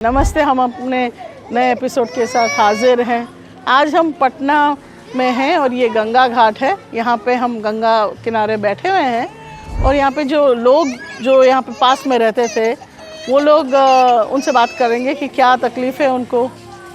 नमस्ते, हम अपने नए एपिसोड के साथ हाजिर हैं। आज हम पटना में हैं और ये गंगा घाट है। यहाँ पे हम गंगा किनारे बैठे हुए हैं और यहाँ पे जो लोग जो यहाँ पे पास में रहते थे वो लोग उनसे बात करेंगे कि क्या तकलीफ़ है उनको,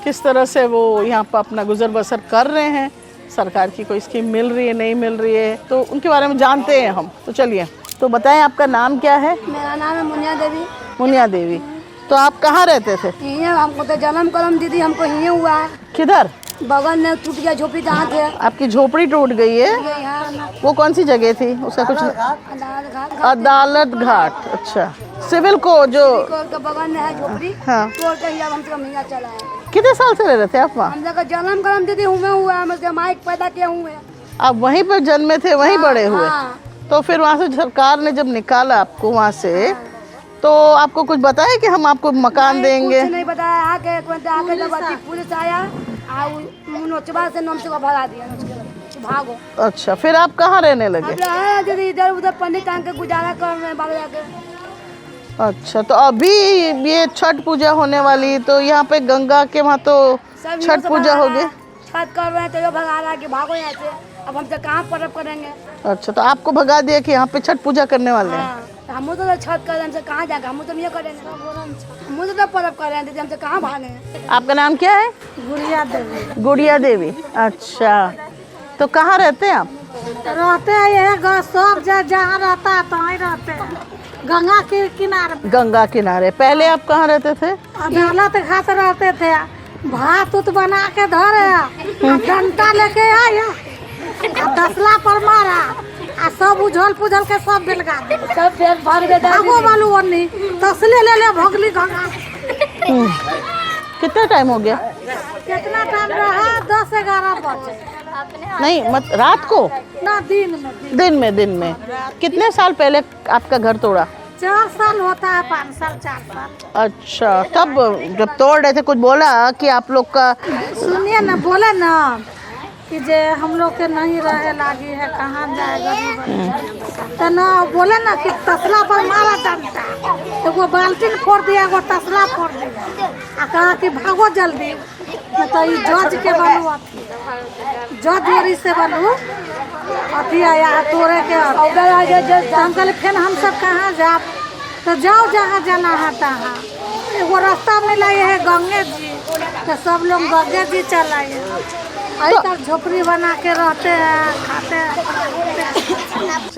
किस तरह से वो यहाँ पर अपना गुजर बसर कर रहे हैं, सरकार की कोई स्कीम मिल रही है नहीं मिल रही है, तो उनके बारे में जानते हैं हम। तो चलिए, तो बताएं आपका नाम क्या है? मेरा नाम है मुनिया देवी। मुनिया देवी। तो आप कहाँ रहते थे? हमको तो जन्म करम दीदी हमको ही हुआ है। किधर? बगल में टूट गया, झोपड़ी कहाँ थे? आपकी झोपड़ी टूट गई है? वो कौन सी जगह थी? उसका कुछ अदालत घाट। अच्छा, सिविल को जो बगल में है झोपड़ी। हाँ, तोड़ के हमसे महिला चला है। कितने साल से रह रहे थे आप वहाँ? हम लोग जन्म करम दीदी हुआ है, माइक पैदा किए हुए। आप वहीं पर जन्मे थे, वहीं बड़े हुए? हाँ। तो फिर वहाँ से सरकार ने जब निकाला आपको वहाँ से, तो आपको कुछ बताया कि हम आपको मकान देंगे? कुछ नहीं बताया। आके जब पुलिस आया नोचबा से नाम से भगा दिया, भागो। अच्छा, फिर आप कहाँ रहने लगे? दीदी इधर उधर पंडित के गुजारा कर रहे हैं बाबा जाके। अच्छा, तो अभी ये छठ पूजा होने वाली, तो यहाँ पे गंगा के वहाँ तो छठ पूजा होगी। छठ कर रहे हैं तो ये भगा रहा है कि भागो यहाँ से। अब हमसे कहाँ पर्व करेंगे? अच्छा, तो आपको भगा दिया कि यहाँ पे छठ पूजा करने वाले हैं? हाँ, हम तो छठ कर रहे हैं, हमसे कहाँ जाएगा? हम तो ये करेंगे, हम तो पर्व कर रहे हैं दीदी, हमसे कहाँ भागे? आपका नाम क्या है? गुड़िया देवी। गुड़िया देवी। अच्छा, तो कहाँ रहते हैं आप? रहते हैं ये सब जहाँ रहता है तो वहीं रहते हैं, गंगा के किनारे। गंगा किनारे। पहले आप कहाँ रहते थे? अदालत घाट रहते थे। भात उत बना के धरे, डंटा लेके आया, तसला पर मारा, सब उझल पुझल के सब बेलगा दे, सब फेर भाग दे। भागो वालू ओनी तसले ले भगली गंगा। कितना टाइम हो गया? कितना टाइम रहा? 10-11 बजे। नहीं, मत रात को? ना, दिन में। कितने साल पहले आपका घर तोड़ा? 4 साल होता है, 5 साल 4 साल। अच्छा, तब जब तोड़ रहे थे कुछ बोला कि आप लोग का? सुनिए ना, बोले ना कि जे हम लोग के नहीं रहे लागी है, कहाँ जाएगा तो ना बोले ना कि तसला पर मारा डंटा, तो वो बाल्टीन फोड़ दिया, वो तसला फोड़ दिया, कहा कि भागो जल्दी, तो ये जज के बनू, जज वरी से बनू अथी आया तोड़े के। हम कहले फिर हम सब कहाँ जाब? तो जाओ जहाँ जाना है तहाँ। वो रास्ता मिला है गंगे जी, तो सब लोग गंगे जी चलाए। अभी तक झोपड़ी बना के रहते हैं, खाते हैं।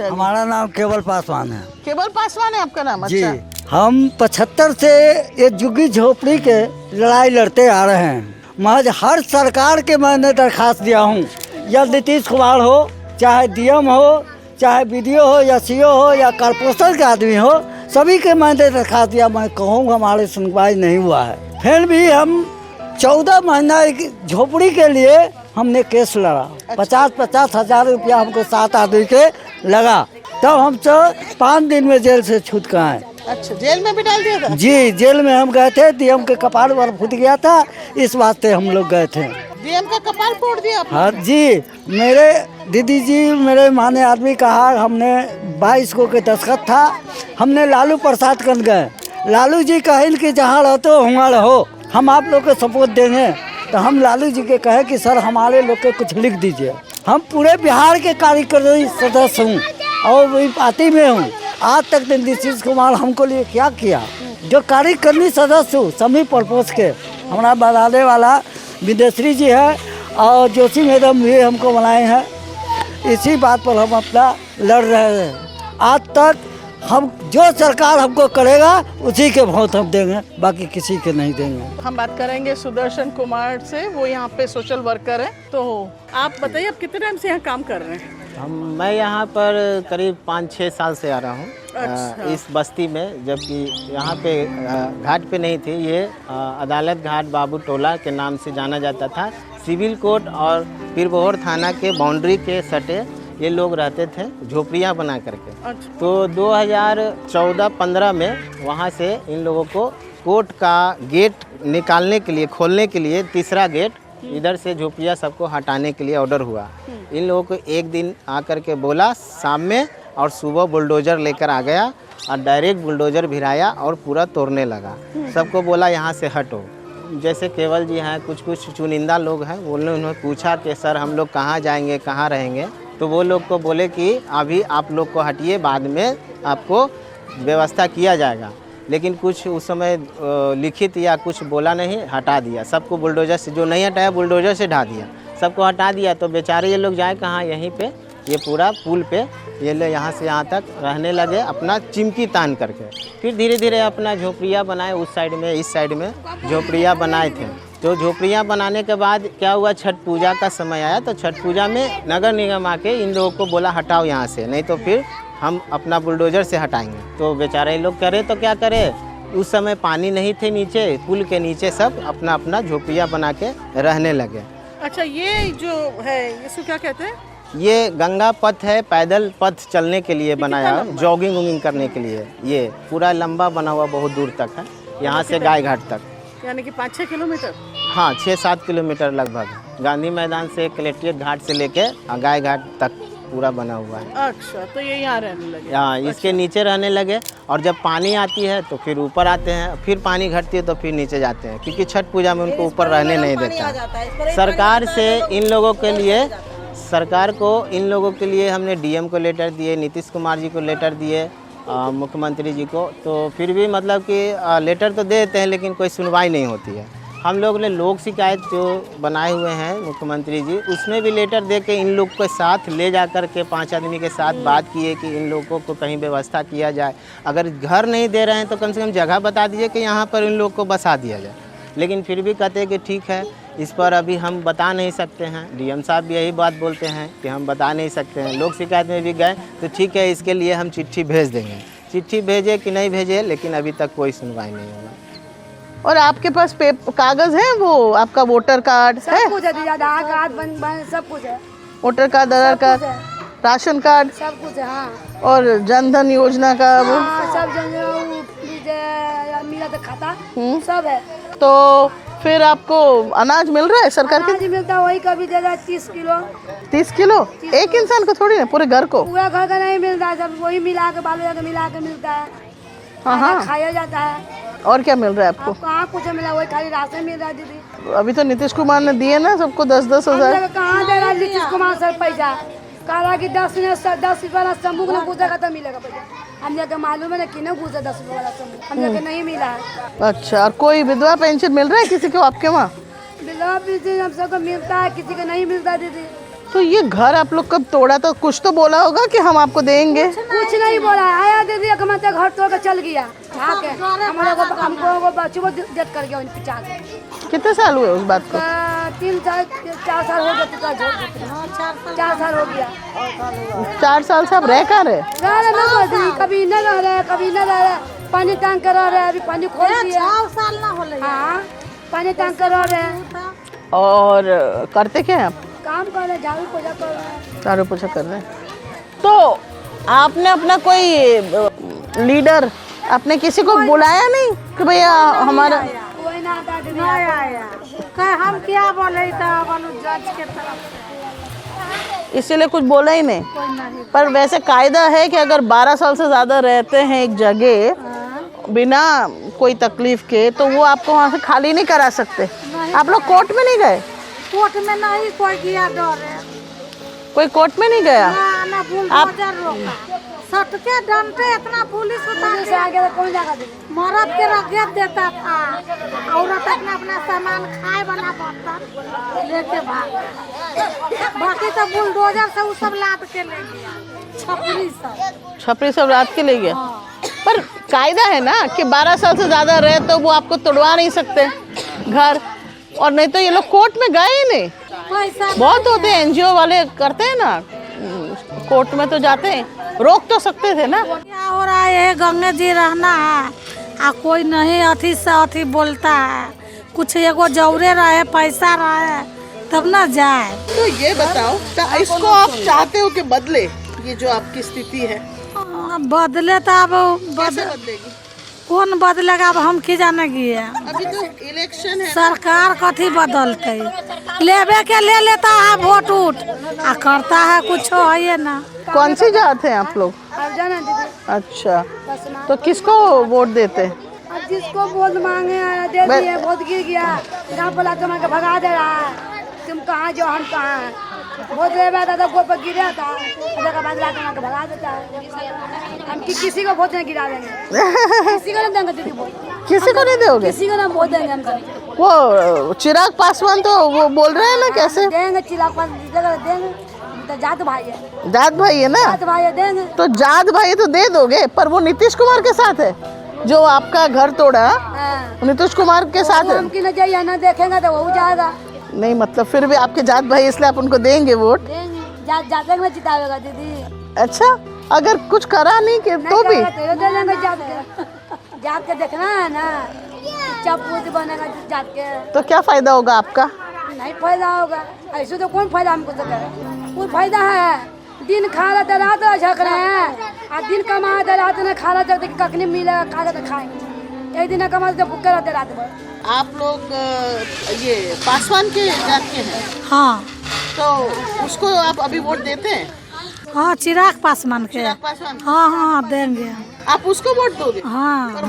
हमारा नाम केवल पासवान है। केवल पासवान है आपका नाम? जी, अच्छा। हम 75 से ये झुग्गी झोपड़ी के लड़ाई लड़ते आ रहे हैं। महज हर सरकार के मैंने दरखास्त दिया हूँ, या नीतीश कुमार हो, चाहे डीएम हो, चाहे बीडीओ हो, या सीओ हो, या कॉर्पोरेशन के आदमी हो, सभी के मैंने दरखास्त दिया। मैं कहूँ हमारे सुनवाई नहीं हुआ है। फिर भी हम 14 महीना एक झोपड़ी के लिए हमने केस लड़ा। 50-50 हजार रुपया हमको 7 आदमी के लगा, तब हम 5 दिन में जेल से छूट कर आए। अच्छा, जेल में भी डाल दिया था? जी, जेल में हम गए थे, डीएम के कपाल पर फूट गया था, इस वास्ते हम लोग गए थे। डीएम का कपाल फोड़ दिया? हाँ जी, मेरे दीदी जी, मेरे माने आदमी कहा, हमने 22 को के दस्तखत था, हमने लालू प्रसाद कन गए। लालू जी कहें कि जहाँ रहते हो वहाँ रहो, हम आप लोग को सपोर्ट देंगे। तो हम लालू जी के कहे कि सर हमारे लोग के कुछ लिख दीजिए। हम पूरे बिहार के कार्यकारी सदस्य हूँ और वही पार्टी में हूँ। आज तक नीतीश कुमार हमको लिए क्या किया? जो कार्यकारिणी सदस्य हूँ सभी पर्पज के, हमारा बनाने वाला विदेश्री जी है और जोशी मैडम भी हमको बनाए हैं। इसी बात पर हम अपना लड़ रहे हैं। आज तक हम जो सरकार हमको करेगा उसी के वोट हम देंगे, बाकी किसी के नहीं देंगे। हम बात करेंगे सुदर्शन कुमार से, वो यहाँ पे सोशल वर्कर है। तो आप बताइए, आप कितने टाइम से यहाँ काम कर रहे हैं? मैं यहाँ पर करीब 5-6 साल से आ रहा हूँ। अच्छा। इस बस्ती में, जबकि यहाँ पे घाट पे नहीं थी, ये अदालत घाट बाबू टोला के नाम से जाना जाता था। सिविल कोर्ट और पीरबहोर थाना के बाउंड्री के सटे ये लोग रहते थे, झोपड़ियाँ बना करके। अच्छा। तो 2014-15 में वहाँ से इन लोगों को कोर्ट का गेट निकालने के लिए, खोलने के लिए, तीसरा गेट इधर से झोपड़ियाँ सबको हटाने के लिए ऑर्डर हुआ। इन लोगों को एक दिन आकर के बोला शाम में, और सुबह बुलडोजर लेकर आ गया और डायरेक्ट बुलडोज़र भिराया और पूरा तोड़ने लगा। सबको बोला यहाँ से हटो। जैसे केवल जी हैं, कुछ कुछ चुनिंदा लोग हैं, उन्होंने पूछा कि सर हम लोग कहाँ जाएंगे, कहाँ रहेंगे, तो वो लोग को बोले कि अभी आप लोग को हटिए, बाद में आपको व्यवस्था किया जाएगा। लेकिन कुछ उस समय लिखित या कुछ बोला नहीं, हटा दिया सबको बुलडोज़र से। जो नहीं हटाया बुलडोज़र से ढा दिया, सबको हटा दिया। तो बेचारे ये लोग जाए कहाँ, यहीं पे ये पूरा पुल पे ये लोग यहाँ से यहाँ तक रहने लगे अपना चिमकी तान करके। फिर धीरे धीरे अपना झोपड़ियाँ बनाए, उस साइड में इस साइड में झोपड़ियाँ बनाए थे। तो झोपड़ियाँ बनाने के बाद क्या हुआ, छठ पूजा का समय आया, तो छठ पूजा में नगर निगम आके इन लोगों को बोला हटाओ यहाँ से, नहीं तो फिर हम अपना बुलडोज़र से हटाएंगे। तो बेचारे लोग करे तो क्या करे, उस समय पानी नहीं थे नीचे, पुल के नीचे सब अपना अपना झोपड़ियाँ बना के रहने लगे। अच्छा, ये जो है इसको क्या कहते हैं? ये गंगा पथ है, पैदल पथ चलने के लिए बनाया है, जॉगिंग वॉगिंग करने के लिए। ये पूरा लंबा बना हुआ बहुत दूर तक है, यहाँ से गाय घाट तक, यानी कि 5-6 किलोमीटर। हाँ 6-7 किलोमीटर लगभग। गांधी मैदान से कलेक्ट्रेट घाट से लेके गाय घाट तक पूरा बना हुआ है। अच्छा, तो ये यहाँ रहने लगे? हाँ, इसके नीचे रहने लगे। और जब पानी आती है तो फिर ऊपर आते हैं, फिर पानी घटती है तो फिर नीचे जाते हैं, क्योंकि छठ पूजा में उनको ऊपर रहने नहीं देता। सरकार से इन लोगों के लिए, सरकार को इन लोगों के लिए हमने डीएम को लेटर दिए, नीतीश कुमार जी को लेटर दिए, मुख्यमंत्री जी को। तो फिर भी मतलब कि लेटर तो देते हैं लेकिन कोई सुनवाई नहीं होती है। हम लोग ने लोक शिकायत जो बनाए हुए हैं मुख्यमंत्री जी, उसमें भी लेटर दे के इन लोग के साथ ले जा कर के 5 आदमी के साथ बात किए कि इन लोगों को कहीं व्यवस्था किया जाए। अगर घर नहीं दे रहे हैं तो कम से कम जगह बता दीजिए कि यहाँ पर इन लोग को बसा दिया जाए। लेकिन फिर भी कहते हैं कि ठीक है, इस पर अभी हम बता नहीं सकते हैं। डीएम साहब भी यही बात बोलते हैं कि हम बता नहीं सकते हैं। लोक शिकायत में भी गए तो ठीक है, इसके लिए हम चिट्ठी भेज देंगे। चिट्ठी भेजे कि नहीं भेजे, लेकिन अभी तक कोई सुनवाई नहीं हुआ। और आपके पास कागज है, वो आपका वोटर कार्ड है? सब कुछ है, आधार कार्ड बन सब कुछ है। वोटर कार्ड, आधार कार्ड, राशन कार्ड, सब कुछ है। हाँ, और जनधन योजना का वो सब मिला था खाता, सब है। तो फिर आपको अनाज मिल रहा है सरकार के? अनाज मिलता है, वही कभी दे रहा है 30 किलो। 30 किलो एक इंसान को थोड़ी ना, पूरे घर को? पूरा घर का नहीं मिलता है, सब वही मिला के बालू जाकर मिला के मिलता है। हाँ, खाया जाता है। और क्या मिल रहा है आपको? कहाँ कुछ मिला, वही खाली राशन मिल रहा है दीदी। अभी तो नीतीश कुमार ने दिए ना सबको 10-10 हज़ार। कहाँ दे रहा है नीतीश कुमार सर पैसा? कह रहा कि 10 वाला शंभू को घुसेगा तो मिलेगा पैसा। हम लोग को मालूम है ना कि न घुसे 10 वाला शंभू, हम लोग को नहीं मिला है। अच्छा, और कोई विधवा पेंशन मिल रहा है किसी को आपके वहाँ? विधवा पेंशन हम सबको मिलता है, किसी को नहीं मिलता दीदी। तो ये घर आप लोग कब तोड़ा, तो कुछ तो बोला होगा कि हम आपको देंगे? कुछ नहीं बोला, आया दीदी एक मतलब घर तोड़ कर चल गया। हमको बच्चों को डेथ कर गया पिछा के। कितने साल हुए उस बात को? 3-4 साल हो गया। 4 साल हो गया। 4 साल से आप रह कहाँ रहे? कभी न रह रहे, कभी न रह रहे, पानी टांग कर रह रहे, अभी पानी खोल दिया। 6 साल ना हो रहे। हाँ, पानी टांग कर रह रहे। और करते क्या है आप? काम कर रहे, झाड़ू पोछा कर रहे हैं। झाड़ू पोछा कर रहे हैं। तो आपने अपना कोई लीडर, आपने किसी को बुलाया नहीं कि भैया हमारा? कोई ना आता, नहीं आया। हम क्या बोले जज के तरफ, इसीलिए कुछ बोला ही नहीं। पर वैसे कायदा है कि अगर 12 साल से ज़्यादा रहते हैं एक जगह बिना कोई तकलीफ के, तो वो आपको वहाँ से खाली नहीं करा सकते। आप लोग कोर्ट में नहीं गए? कोर्ट में नहीं कोई गया, डर है। कोई कोर्ट में नहीं गया? ना बुलडोजर रोका, सटके डंटे इतना पुलिस से आगे तो कौन जाकर मरद के रगेत देता था। औरत अपना अपना सामान खाए बना बर्तन लेके भाग। बाकी तो बुलडोजर से वो सब लाद के ले गया। छपरी सब रात के ले गया। पर कायदा है ना कि 12 साल से ज़्यादा रहे तो वो आपको तोड़वा नहीं सकते घर। और नहीं तो ये लोग कोर्ट में गए ही नहीं। बहुत होते हैं एनजीओ वाले, करते हैं ना, कोर्ट में तो जाते हैं, रोक तो सकते थे ना। क्या हो रहा है, गंगा जी रहना है, कोई नहीं अथी से अथी बोलता है। कुछ एगो जौरे रहे, पैसा रहे तब ना जाए। तो ये बताओ, इसको आप चाहते हो कि बदले, ये जो आपकी स्थिति है? बदले तो अब कैसे बदलेगी? कौन बदलेगा अब हम की जाने गिए। अभी तो इलेक्शन है। सरकार कथी बदलते, लेबे के ले लेता है वोट उठ आ करता है कुछ है ये ना। कौन सी जात है आप लोग? अच्छा, तो किसको वोट देते हैं? अब जिसको वोट मांगे दे दिए, वोट गिर गया, गाँव वाला तुम्हें भगा दे रहा है, तुम कहाँ जो हम कहाँ हैं। वोट दे रहा था तो वोट पर गिरा था, बाद तुम्हें भगा देता है। हम किसी को वोट नहीं गिरा देंगे, किसी को नहीं देंगे दीदी वोट, किसी को नहीं दोगे? किसी को नहीं वोट देंगे हम। वो चिराग पासवान तो वो बोल रहे हैं ना, कैसे देंगे? चिराग पासवान देंगे, तो जात भाई है। जात भाई है ना, जात भाई है, देंगे। तो जात भाई तो दे दोगे, पर वो नीतीश कुमार के साथ है जो आपका घर तोड़ा, नीतीश कुमार के साथ है। हम की न जाइए ना देखेंगे तो वो जाएगा। नहीं मतलब फिर भी आपके जात भाई, इसलिए आप उनको देंगे वोट? देंगे, जाते में जितावेगा दीदी। अच्छा, अगर कुछ करा नहीं कि तो भी दे देंगे जात के। जात के देखना है ना, चपूत बनेगा जात के, तो क्या फायदा होगा आपका? नहीं फायदा होगा। ऐसे तो कौन फायदा हमको तो करे, कोई फायदा है? दिन खा रहे थे रात झक रहे हैं, और दिन कमा रहे थे रात में खा रहे थे, कखनी मिलेगा खा रहे थे खाएंगे, एक दिन कमा रहे थे भूखे रहते रात भर। आप लोग ये पासवान के जात के हैं? हाँ, तो उसको आप अभी वोट देते हैं? हाँ, चिराग पासवान के। चिराग पासवान, हाँ हाँ देंगे। आप उसको वोट दोगे? हाँ, पर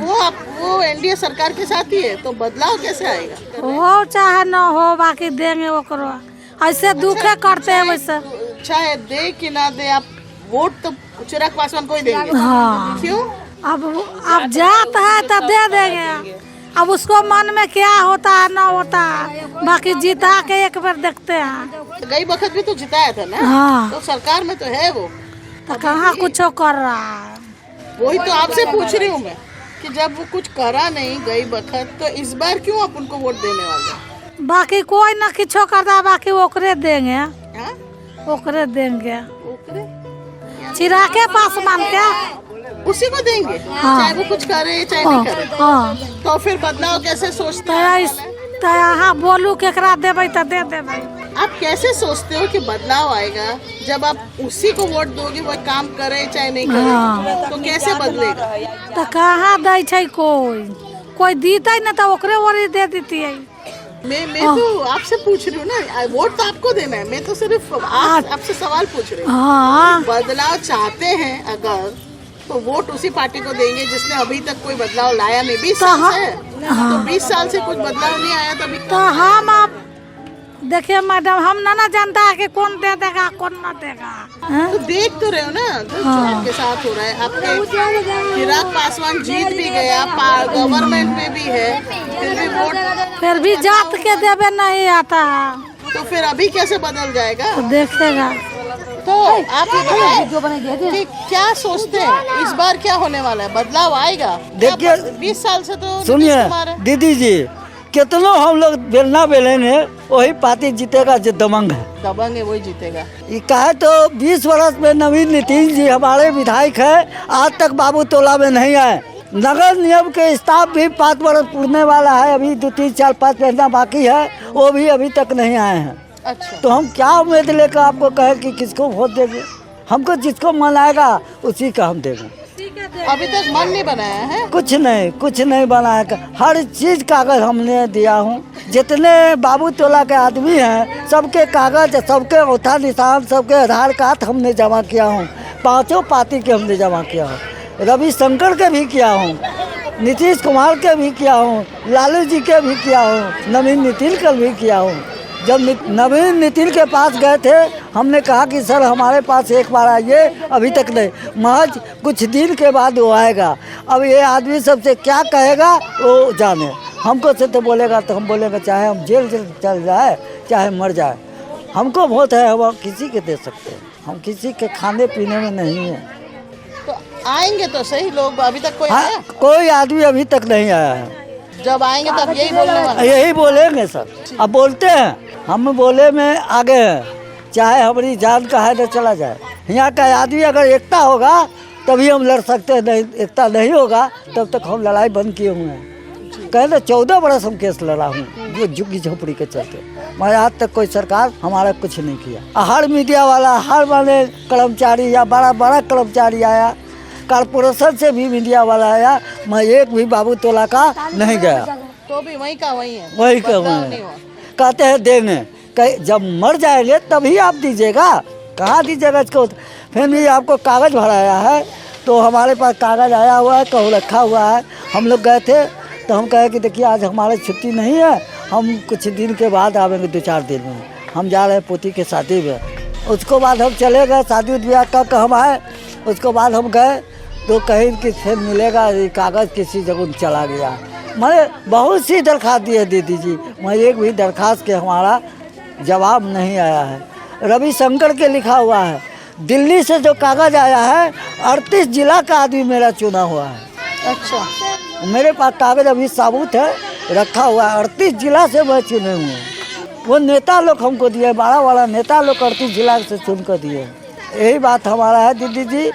वो एनडीए सरकार के साथ ही है, तो बदलाव कैसे आएगा? हो चाहे न हो, बाकी देंगे ओकरो। ऐसे दुखे करते हैं वैसे। चाहे दे कि ना दे, आप वोट तो चिराग पासवान को ही देंगे। हाँ, क्यों? अब जात है तो दे देंगे, अब उसको मन में क्या होता है ना होता है, बाकी जीता के एक बार देखते हैं। गई वक्त भी तो जिताया था ना। हाँ, तो सरकार में तो है वो, तो कहाँ कुछ कर रहा है। वही तो आपसे पूछ रही हूँ मैं कि जब वो कुछ करा नहीं गई वक्त, तो इस बार क्यों आप उनको वोट देने वाले? बाकी कोई ना किछो करता, बाकी ओकरे देंगे। हाँ? ओकरे देंगे, ओकरे? चिरागे पासवान के उसी को देंगे। हाँ। चाहे वो कुछ करे चाहे नहीं करे। हाँ, तो फिर बदलाव कैसे सोचते हैं? तो यहाँ बोलू केकरा देबै तो दे देबै। आप कैसे सोचते हो कि बदलाव आएगा जब आप उसी को वोट दोगे, वो काम करे चाहे नहीं करे? हाँ। तो कैसे बदलेगा? तो कहाँ दै छै कोई दीते न तो ओकरे ओरी दे देती है। मैं तो आपसे पूछ रही हूँ ना, वोट तो आपको देना है, मैं तो सिर्फ आपसे सवाल पूछ रही हूँ। हाँ, बदलाव चाहते हैं अगर, तो वोट उसी पार्टी को देंगे जिसने अभी तक कोई बदलाव लाया नहीं। 20 साल से, तो 20 साल से कुछ बदलाव नहीं आया तभी। तो हम आप देखिए मैडम, हम ना जानता है कि कौन दे देगा कौन ना देगा। तो देख तो रहे हो ना जो आपके साथ हो रहा है। आपके चिराग पासवान जीत भी गया, गवर्नमेंट में भी है, फिर भी जात के देवे नहीं आता है, तो फिर अभी कैसे बदल जाएगा? तो देखेगा। तो आप ये बताएं कि क्या सोचते हैं इस बार क्या होने वाला है? बदलाव आएगा? देखिए, 20 साल से तो सुनिए नीतीश कुमार है। दीदी जी, कितनों हम लोग बेलना बेलेंगे, वही पार्टी जीतेगा जो दबंग है। दबंग है वही जीतेगा। ये कहे तो 20 वर्ष में नवीन नीतीश जी हमारे विधायक है, आज तक बाबू टोला में नहीं आए। नगर निगम के स्टाफ भी 5 वर्ष पूरने वाला है, अभी 2, 3, 4, 5 महीना बाकी है, वो भी अभी तक नहीं आए हैं। अच्छा, तो हम क्या उम्मीद लेकर आपको कहे कि किसको वोट देंगे? हमको जिसको मन आएगा उसी का हम देंगे। अभी तक मन नहीं बनाया है? कुछ नहीं बनाया। हर चीज कागज हमने दिया हूँ, जितने बाबू टोला के आदमी हैं सबके कागज, सबके औथा निशान, सबके आधार कार्ड हमने जमा किया हूँ। 5 पार्टी के हमने जमा किया हूँ, रविशंकर के भी किया हूँ, नीतीश कुमार के भी किया हूँ, लालू जी के भी किया हूँ, नवीन नितिन के भी किया हूँ। जब नवीन नितिन के पास गए थे, हमने कहा कि सर हमारे पास एक बार आइए, अभी तक नहीं, महज कुछ दिन के बाद वो आएगा। अब ये आदमी सबसे क्या कहेगा वो जाने, हमको से तो बोलेगा तो हम बोलेंगे चाहे हम जेल चल जाए चाहे मर जाए, हमको वोट है, हम किसी के दे सकते हैं, हम किसी के खाने पीने में नहीं है। तो आएंगे तो सही लोग, अभी तक कोई आया? कोई आदमी अभी तक नहीं आया है। जब आएंगे तब यही बोलने वाले? यही बोलेंगे सर, अब बोलते हैं, हम बोले में आगे हैं, चाहे हमारी जान का है तो चला जाए। यहाँ का आदमी अगर एकता होगा तभी हम लड़ सकते हैं, नहीं एकता नहीं होगा तब तक हम लड़ाई बंद किए हुए हैं। कहें तो 14 बरस हम केस लड़ा हूँ जो झुग्गी झोपड़ी के चलते, मगर आज तक कोई सरकार हमारा कुछ नहीं किया। हर मीडिया वाला, हर वाले कर्मचारी या बड़ा कर्मचारी आया कॉरपोरेशन से भी मीडिया वाला आया, मैं एक भी बाबू टोला का नहीं गया। तो भी वही का वही है, वही का बदलाव वही नहीं हुआ। कहते हैं देंगे, जब मर जाएंगे तभी आप दीजिएगा, कहाँ दीजिएगा इसको। फिर भी आपको कागज़ भराया है, तो हमारे पास कागज़ आया हुआ है, कहूँ रखा हुआ है। हम लोग गए थे तो हम कहे कि देखिए आज हमारे छुट्टी नहीं है, हम कुछ दिन के बाद आवेंगे, 2-4 दिन में हम जा रहे हैं पोती के शादी में। उसको बाद हम चले गए, शादी ब्याह का हम आए, उसको बाद हम गए तो कहीं कि फिर मिलेगा, ये कागज़ किसी जगह चला गया। मैंने बहुत सी दरख्वास्त दी है दीदी जी, मैं एक भी दरख्वास्त के हमारा जवाब नहीं आया है। रविशंकर के लिखा हुआ है, दिल्ली से जो कागज़ आया है 38 जिला का आदमी मेरा चुना हुआ है। अच्छा, मेरे पास कागज़ अभी साबुत है, रखा हुआ है, 38 जिला से मैं चुने हुए हैं। वो नेता लोग हमको दिए, बड़ा नेता लोग 38 जिला से चुन कर दिए। यही बात हमारा है दीदी जी।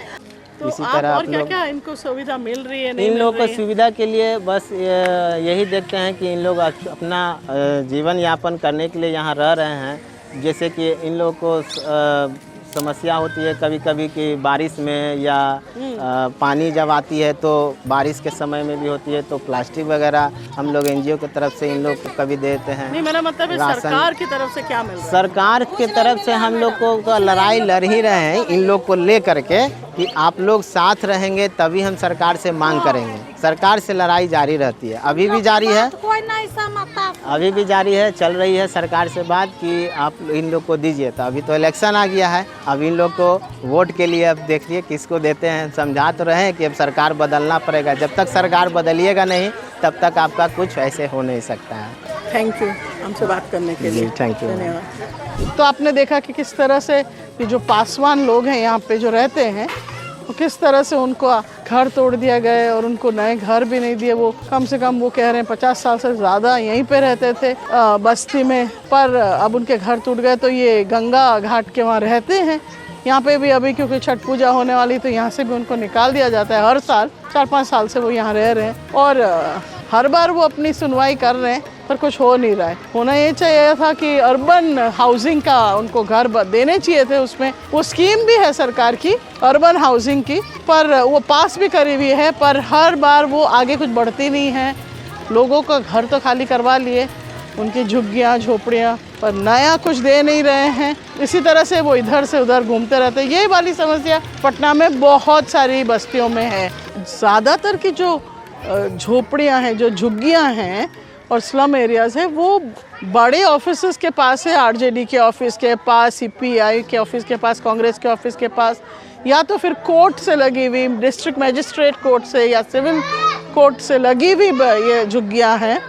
तो इसी आप तरह और आप क्या लोग, क्या इनको सुविधा मिल रही है, नहीं इन मिल लोगों रही को है? सुविधा के लिए बस यही देखते हैं कि इन लोग अपना जीवन यापन करने के लिए यहाँ रह रहे हैं। जैसे कि इन लोगों को समस्या होती है कभी कभी कि बारिश में या पानी जब आती है तो बारिश के समय में भी होती है, तो प्लास्टिक वगैरह हम लोग एनजीओ की तरफ से इन लोग को कभी देते हैं। नहीं, मेरा मतलब है राशन। सरकार की तरफ से क्या मिल रहा है? सरकार की तरफ से हम लोग को लड़ाई लड़ ही रहे हैं इन लोग को ले करके कि आप लोग साथ रहेंगे तभी हम सरकार से मांग करेंगे। सरकार से लड़ाई जारी रहती है, अभी भी जारी है, कोई नहीं समझता। अभी भी जारी है, चल रही है सरकार से बात कि आप इन लोग को दीजिए। तो अभी तो इलेक्शन आ गया है, अब इन लोग को वोट के लिए अब देखिए किसको देते हैं। समझा तो रहे हैं कि अब सरकार बदलना पड़ेगा, जब तक सरकार बदलिएगा नहीं तब तक आपका कुछ ऐसे हो नहीं सकता है। थैंक यू हमसे बात करने के लिए, थैंक यू। धन्यवाद। तो आपने देखा कि किस तरह से ये जो पासवान लोग हैं यहाँ पे जो रहते हैं, वो किस तरह से उनको घर तोड़ दिया गया और उनको नए घर भी नहीं दिए। वो कम से कम वो कह रहे हैं 50 साल से ज़्यादा यहीं पे रहते थे बस्ती में, पर अब उनके घर टूट गए। तो ये गंगा घाट के वहाँ रहते हैं। यहाँ पे भी अभी क्योंकि छठ पूजा होने वाली, तो यहाँ से भी उनको निकाल दिया जाता है। हर साल 4-5 साल से वो यहाँ रह रहे हैं और हर बार वो अपनी सुनवाई कर रहे हैं, पर कुछ हो नहीं रहा है। होना ये चाहिए था कि अर्बन हाउसिंग का उनको घर देने चाहिए थे। उसमें वो स्कीम भी है सरकार की अर्बन हाउसिंग की, पर वो पास भी करी हुई है, पर हर बार वो आगे कुछ बढ़ती नहीं है। लोगों का घर तो खाली करवा लिए, उनकी झुग्गियाँ झोपड़ियाँ, पर नया कुछ दे नहीं रहे हैं। इसी तरह से वो इधर से उधर घूमते रहते हैं। ये वाली समस्या पटना में बहुत सारी बस्तियों में है। ज़्यादातर की जो झोपड़ियाँ हैं, जो झुग्गियाँ हैं और स्लम एरियाज़ है, वो बड़े ऑफिसेस के पास है। आरजेडी के ऑफिस के पास, सीपीआई के ऑफिस के पास, कांग्रेस के ऑफिस के पास, या तो फिर कोर्ट से लगी हुई, डिस्ट्रिक्ट मजिस्ट्रेट कोर्ट से या सिविल कोर्ट से लगी हुई ये झुग्गियाँ हैं।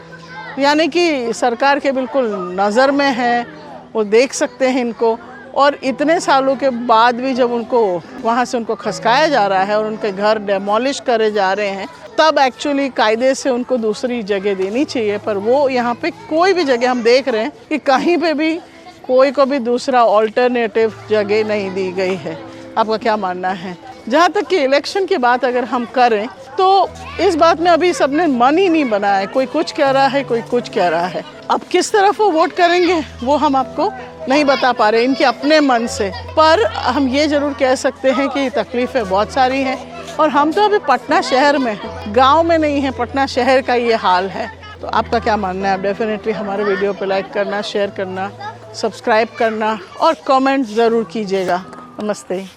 यानी कि सरकार के बिल्कुल नज़र में है, वो देख सकते हैं इनको। और इतने सालों के बाद भी जब उनको वहाँ से उनको खसकाया जा रहा है और उनके घर डेमोलिश करे जा रहे हैं, तब एक्चुअली कायदे से उनको दूसरी जगह देनी चाहिए। पर वो यहाँ पे कोई भी जगह हम देख रहे हैं कि कहीं पे भी कोई को भी दूसरा ऑल्टरनेटिव जगह नहीं दी गई है। आपका क्या मानना है? जहाँ तक कि इलेक्शन की बात अगर हम करें तो इस बात में अभी सबने मन ही नहीं बनाया है। कोई कुछ कह रहा है, कोई कुछ कह रहा है। अब किस तरफ वो वोट करेंगे वो हम आपको नहीं बता पा रहे इनके अपने मन से। पर हम ये ज़रूर कह सकते हैं कि तकलीफ़ें बहुत सारी हैं और हम तो अभी पटना शहर में हैं, गांव में नहीं है। पटना शहर का ये हाल है। तो आपका क्या मानना है? आप डेफिनेटली हमारे वीडियो पे लाइक करना, शेयर करना, सब्सक्राइब करना और कमेंट ज़रूर कीजिएगा। नमस्ते।